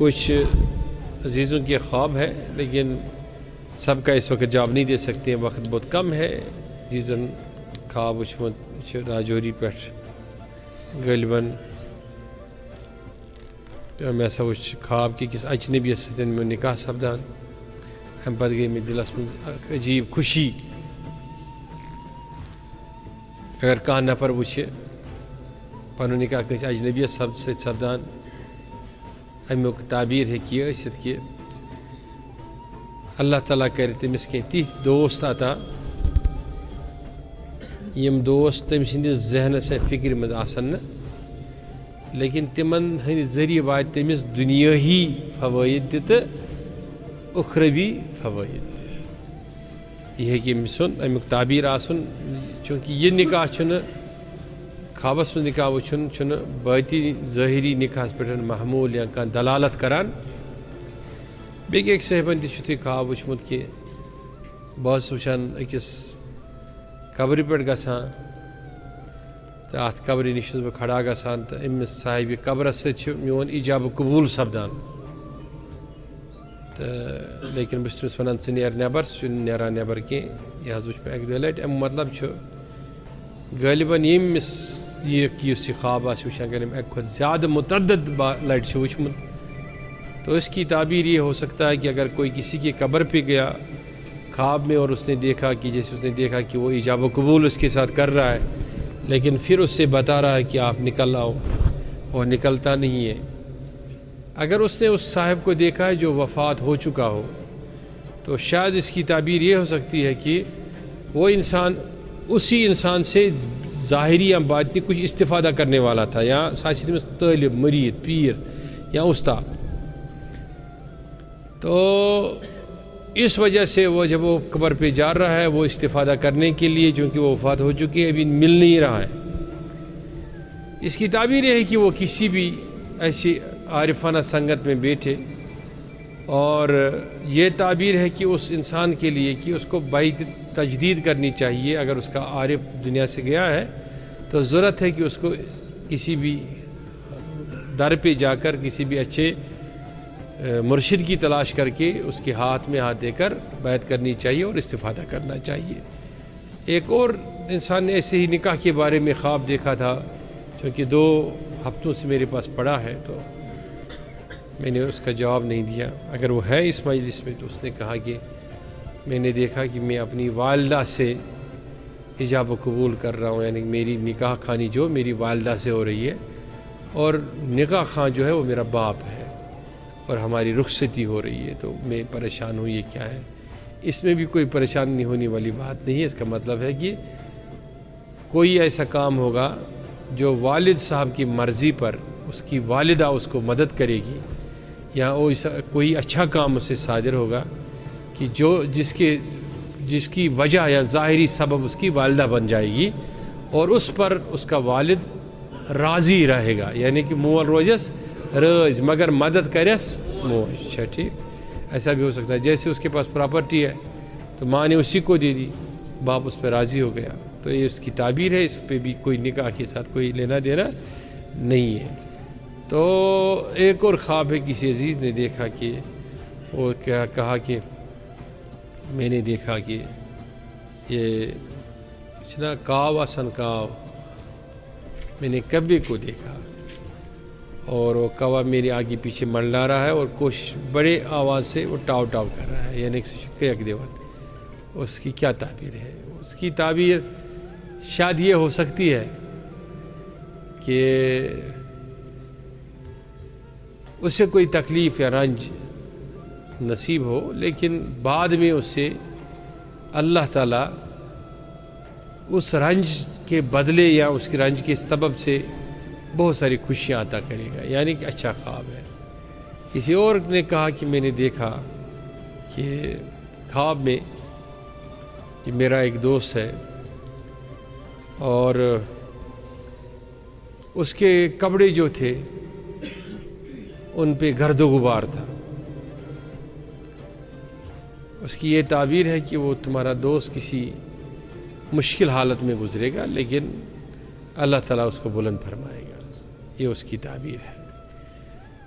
کچھ عزیزوں کے خواب ہے لیکن سب کا اس وقت جواب نہیں دے سکتے ہیں، وقت بہت کم ہے. عزیزن خواب وچمت راجوری پہ غالباً میں سا وچ خواب کہ کس اجنبی ستن میں نکاح سپدان. امہ پتہ گئی مےٚ دلس مز عجیب خوشی اگر کانٛہہ نفر وچھ پنن نکاح کٲنٛسہِ اجنبیس سۭتۍ سپدان. امیُک تعبیر ہیٚکہِ یہِ ٲسِتھ کہ اللہ تعالیٰ کرِ تٔمِس کینٛہہ تِتھۍ دوست عطا یِم دوست تٔمۍ سٕنٛدِس ذہنس یا فکرِ منٛز آسن نہٕ لیکن تمن ہٕنٛدِ ذٔریعہٕ واتہِ تٔمِس دُنیٲہی فوٲیِد تہِ تہٕ اُخروی فوٲیِد تہِ. یہِ ہیٚکہِ أمۍ سُنٛد امیُک تعبیر آسُن چوٗنٛکہِ یہِ نکاح چھُنہٕ خوابس منٛز نکاح وٕچھُن چھُنہٕ باطنی ظٲہری نکاحس پٮ۪ٹھ محموٗل یا کانٛہہ دلالت کران. بیٚیہِ أکۍ صٲحبن تہِ چھُ تُہۍ خواب وٕچھمُت کہِ بہٕ اوسُس وٕچھان أکِس قبرِ پٮ۪ٹھ گژھان تہٕ اَتھ قبرِ نِش چھُس بہٕ کھڑا گژھان تہٕ أمِس صاحبِ قبرس سۭتۍ چھُ میون ایجاب قبوٗل سپدان تہٕ لیکن بہٕ چھُس تٔمِس وَنان ژٕ نیر نٮ۪بر سُہ چھُنہٕ نیران نٮ۪بر کینٛہہ. یہِ حظ وٕچھ مےٚ اَکہِ دۄیہِ لٹہِ. امیُک مطلب چھُ غالباً ییٚمِس یُس یہِ خواب آسہِ وٕچھان اگر أمۍ اَکہِ کھۄتہٕ زیادٕ متعدد لٹہِ چھُ وٕچھمُت تو اس کی تعبیر یہ ہو سکتا ہے کہ اگر کوئی کسی کی قبر پہ گیا خواب میں اور اس نے دیکھا کہ جیسے اس نے دیکھا کہ وہ ایجاب و قبول اس کے ساتھ کر رہا ہے لیکن پھر اس سے بتا رہا ہے کہ آپ نکل آؤ اور نکلتا نہیں ہے. اگر اس نے اس صاحب کو دیکھا ہے جو وفات ہو چکا ہو تو شاید اس کی تعبیر یہ ہو سکتی ہے کہ وہ انسان اسی انسان سے ظاہری یا باطنی کچھ استفادہ کرنے والا تھا یا ساتھ میں طالب مرید پیر یا استاد. تو اس وجہ سے وہ جب وہ قبر پہ جا رہا ہے وہ استفادہ کرنے کے لیے چونکہ وہ وفات ہو چکی ہے ابھی مل نہیں رہا ہے. اس کی تعبیر یہ ہے کہ وہ کسی بھی ایسی عارفانہ سنگت میں بیٹھے اور یہ تعبیر ہے کہ اس انسان کے لیے کہ اس کو بعید تجدید کرنی چاہیے. اگر اس کا عارف دنیا سے گیا ہے تو ضرورت ہے کہ اس کو کسی بھی در پہ جا کر کسی بھی اچھے مرشد کی تلاش کر کے اس کے ہاتھ میں ہاتھ دے کر بیعت کرنی چاہیے اور استفادہ کرنا چاہیے. ایک اور انسان نے ایسے ہی نکاح کے بارے میں خواب دیکھا تھا چونکہ 2 ہفتوں سے میرے پاس پڑا ہے تو میں نے اس کا جواب نہیں دیا. اگر وہ ہے اس مجلس میں تو اس نے کہا کہ میں نے دیکھا کہ میں اپنی والدہ سے ایجاب و قبول کر رہا ہوں یعنی میری نکاح خوانی جو میری والدہ سے ہو رہی ہے اور نکاح خواں جو ہے وہ میرا باپ ہے اور ہماری رخصتی ہو رہی ہے تو میں پریشان ہوں. یہ کیا ہے؟ اس میں بھی کوئی پریشانی ہونے والی بات نہیں ہے. اس کا مطلب ہے کہ کوئی ایسا کام ہوگا جو والد صاحب کی مرضی پر اس کی والدہ اس کو مدد کرے گی یا کوئی اچھا کام اس سے صادر ہوگا کہ جس کی وجہ یا ظاہری سبب اس کی والدہ بن جائے گی اور اس پر اس کا والد راضی رہے گا یعنی کہ مول روزس رٲضۍ مگر مدد کرس موج. اچھا ٹھیک ایسا بھی ہو سکتا ہے. جیسے اس کے پاس پراپرٹی ہے تو ماں نے اسی کو دے دی باپ اس پہ راضی ہو گیا تو یہ اس کی تعبیر ہے. اس پہ بھی کوئی نکاح کے ساتھ کوئی لینا دینا نہیں ہے. تو ایک اور خواب ہے کسی عزیز نے دیکھا کہ وہ کیا کہا کہ میں نے دیکھا کہ یہ کچھ نا کاو آسن کاو میں نے کبے کو دیکھا اور وہ کوا میرے آگے پیچھے منڈلا رہا ہے اور کوشش بڑے آواز سے وہ ٹاؤ ٹاؤ کر رہا ہے یعنی کہ اس کی کیا تعبیر ہے؟ اس کی تعبیر شاید یہ ہو سکتی ہے کہ اسے کوئی تکلیف یا رنج نصیب ہو لیکن بعد میں اس سے اللہ تعالیٰ اس رنج کے بدلے یا اس کے رنج کے سبب سے بہت ساری خوشیاں عطا کرے گا یعنی کہ اچھا خواب ہے. کسی اور نے کہا کہ میں نے دیکھا کہ خواب میں کہ میرا ایک دوست ہے اور اس کے کپڑے جو تھے ان پہ گرد و غبار تھا. اس کی یہ تعبیر ہے کہ وہ تمہارا دوست کسی مشکل حالت میں گزرے گا لیکن اللہ تعالیٰ اس کو بلند فرمائے گا. یہ اس کی تعبیر ہے.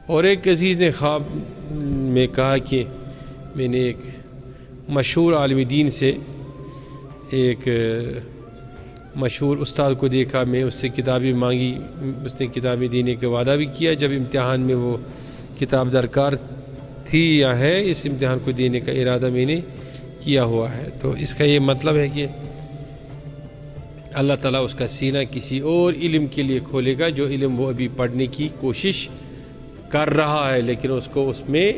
اور ایک عزیز نے خواب میں کہا کہ میں نے ایک مشہور عالم دین سے، ایک مشہور استاد کو دیکھا، میں اس سے کتابیں مانگی، اس نے کتابیں دینے کا وعدہ بھی کیا، جب امتحان میں وہ کتاب درکار تھی یا ہے، اس امتحان کو دینے کا ارادہ میں نے کیا ہوا ہے۔ تو اس کا یہ مطلب ہے کہ اللہ تعالیٰ اس کا سینہ کسی اور علم کے لیے کھولے گا، جو علم وہ ابھی پڑھنے کی کوشش کر رہا ہے لیکن اس کو اس میں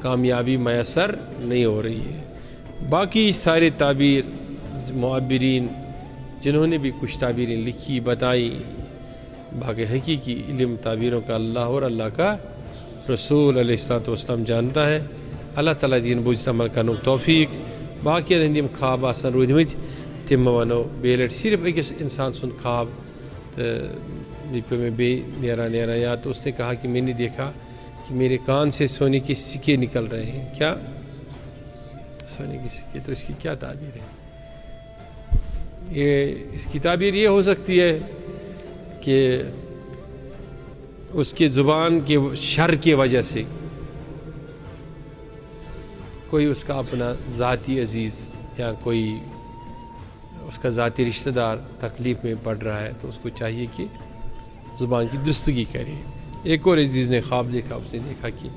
کامیابی میسر نہیں ہو رہی ہے۔ باقی سارے تعبیر معبرین جنہوں نے بھی کچھ تعبیریں لکھی بتائی، باقی حقیقی علم تعبیروں کا اللہ اور اللہ کا رسول علیہ الصلوۃ والسلام جانتا ہے۔ اللہ تعالیٰ دین بوجھ عمل کرنے توفیق باقی رہندیم خواب آسان روٗدمٕتۍ تِم ونو بیٚیہِ لٹہِ صرف أکِس انسان سُنٛد خواب تہٕ پیٚو مےٚ بیٚیہِ نیران یاد، تو اس نے کہا کہ میں نے دیکھا کہ میرے کان سے سونے کے سکے نکل رہے ہیں۔ کیا سونے کے سکے؟ تو اس کی کیا تعبیر ہے؟ اس کی تعبیر یہ ہو سکتی ہے کہ اس کے زبان کے شر کی وجہ سے کوئی اس کا اپنا ذاتی عزیز یا کوئی اس کا ذاتی رشتہ دار تکلیف میں پڑ رہا ہے، تو اس کو چاہیے کہ زبان کی درستگی کرے۔ ایک اور عزیز نے خواب دیکھا، اس نے دیکھا کہ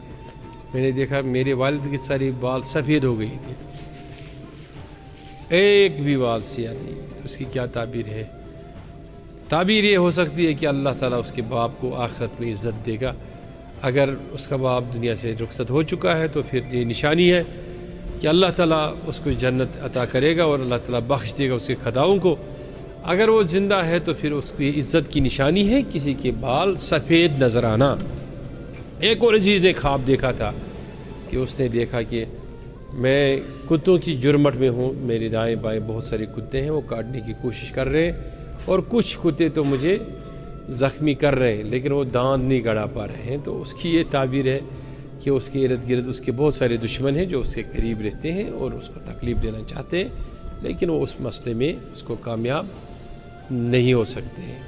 میں نے دیکھا میرے والد کے سارے بال سفید ہو گئی تھے، ایک بھی بال سیاہ نہیں۔ تو اس کی کیا تعبیر ہے؟ تعبیر یہ ہو سکتی ہے کہ اللہ تعالیٰ اس کے باپ کو آخرت میں عزت دے گا۔ اگر اس کا باپ دنیا سے رخصت ہو چکا ہے تو پھر یہ نشانی ہے کہ اللہ تعالیٰ اس کو جنت عطا کرے گا اور اللہ تعالیٰ بخش دے گا اس کے خطاؤں کو۔ اگر وہ زندہ ہے تو پھر اس کی عزت کی نشانی ہے کسی کے بال سفید نظر آنا۔ ایک اور عزیز نے خواب دیکھا تھا کہ اس نے دیکھا کہ میں کتوں کی جرمٹ میں ہوں، میرے دائیں بائیں بہت سارے کتے ہیں، وہ کاٹنے کی کوشش کر رہے ہیں، اور کچھ کتے تو مجھے زخمی کر رہے ہیں لیکن وہ دانت نہیں گڑا پا رہے ہیں۔ تو اس کی یہ تعبیر ہے کہ اس کے ارد گرد اس کے بہت سارے دشمن ہیں جو اس کے قریب رہتے ہیں اور اس کو تکلیف دینا چاہتے ہیں، لیکن وہ اس مسئلے میں اس کو کامیاب نہیں ہو سکتے ہیں۔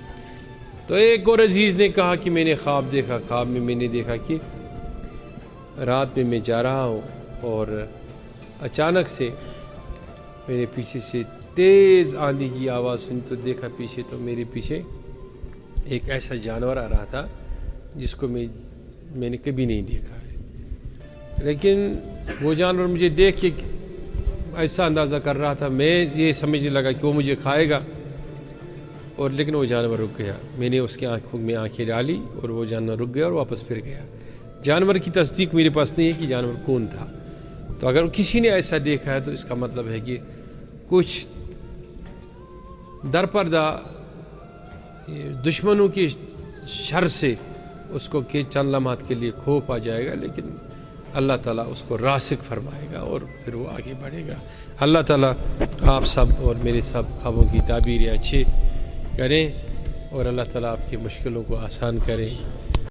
تو ایک اور عزیز نے کہا کہ میں نے خواب دیکھا، خواب میں نے دیکھا کہ رات میں جا رہا ہوں اور اچانک سے میرے پیچھے سے تیز آندھی کی آواز سنی، تو دیکھا پیچھے، تو میرے پیچھے ایک ایسا جانور آ رہا تھا جس کو میں نے کبھی نہیں دیکھا ہے، لیکن وہ جانور مجھے دیکھ کے ایسا اندازہ کر رہا تھا، میں یہ سمجھنے لگا کہ وہ مجھے کھائے گا، اور لیکن وہ جانور رک گیا۔ میں نے اس کی آنکھوں میں آنکھیں ڈالی اور وہ جانور رک گیا اور واپس پھر گیا۔ جانور کی تصدیق میرے پاس نہیں ہے کہ جانور کون تھا۔ تو اگر کسی نے ایسا دیکھا ہے تو اس کا مطلب ہے کہ کچھ درپردہ دشمنوں کی شر سے اس کو کہ چند لمحات کے لیے خوف آ جائے گا، لیکن اللہ تعالیٰ اس کو راسخ فرمائے گا اور پھر وہ آگے بڑھے گا۔ اللہ تعالیٰ آپ سب اور میرے سب خوابوں کی تعبیریں اچھے کریں اور اللہ تعالیٰ آپ کی مشکلوں کو آسان کریں۔